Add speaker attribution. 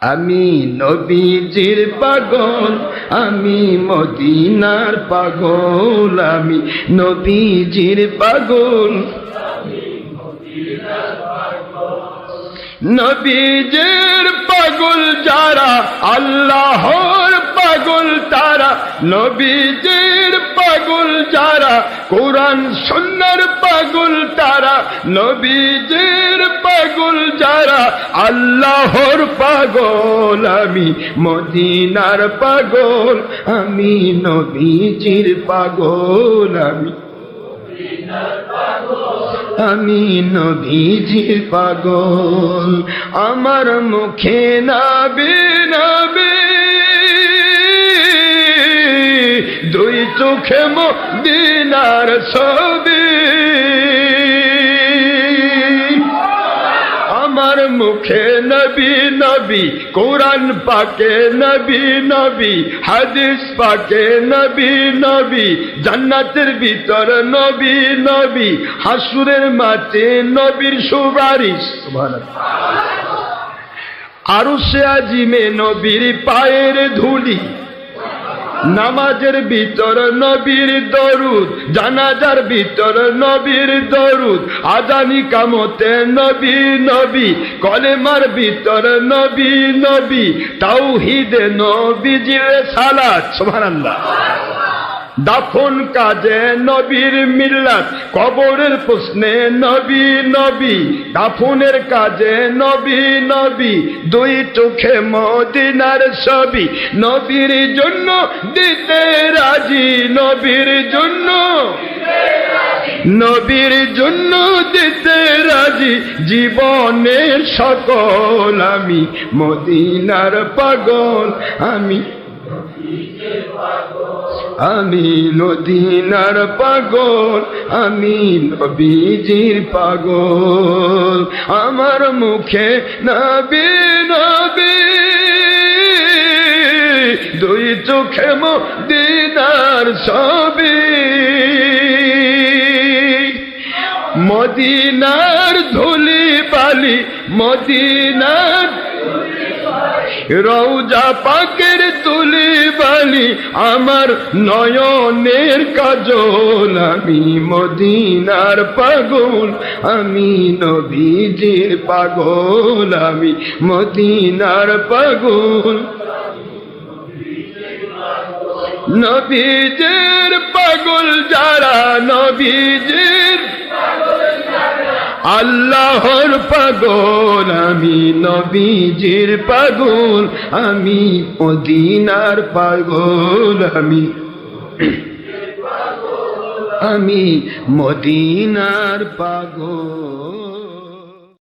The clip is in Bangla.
Speaker 1: আমি নবীজির পাগল, আমি মদিনার পাগল, আমি নবীজির পাগল। নবীজির পাগল যারা, আল্লাহর পাগল তারা। নবীজির পাগল যারা, কোরআন সুন্নাহর পাগল তারা। নবীজির পাগল যারা, আল্লাহর পাগল। আমি মদিনার পাগল, আমি নবীজির পাগল, আমি নবীজির পাগল। আমার মুখে নবী নবী, দুই চোখে মদিনার ছবি। আমার মুখে নবী নবী, কোরআন পাকে নবী নবী, হাদিস পাকে নবী নবী, জান্নাতের ভিতর নবী নবী, হাসুরের মাঠে নবীর সুপারিশ। আরশে আজিমে নবীর পায়ের ধুলি, নামাজের ভিতর নবীর দরুদ, জানাজার ভিতর নবীর দরুদ, আজানি কামতে নবী নবী, কলেমার ভিতর নবী নবী, তাওহীদে নবীজির সালাত। সুবহানাল্লাহ। দাফন কাজে নবীর মিল্লাত, কবরের প্রশ্নে নবী নবী, দাফনের কাজে নবী নবী, দুই চোখে মদিনার ছবি। নবীর জন্য দিতে রাজি, নবীর জন্য, নবীর জন্য দিতে রাজি, জীবনের সকল। আমি মদিনার পাগল, আমি মদিনার পাগল, আমি নবীজির পাগল। আমার মুখে নবী নবী, দুই চোখে মদিনার ছবি। মদিনার ধুলি বালি, মদিনার রওজা পাকের তুলি বালি, আমার নয়নের কাজল। আমি মদিনার পাগল, আমি নবীজির পাগল, আমি মদিনার পাগল। নবীজির পাগল যারা, নবীজির আল্লাহর পাগল, আমি নবীজির পাগল, আমি মদিনার পাগল, আমি মদিনার পাগল।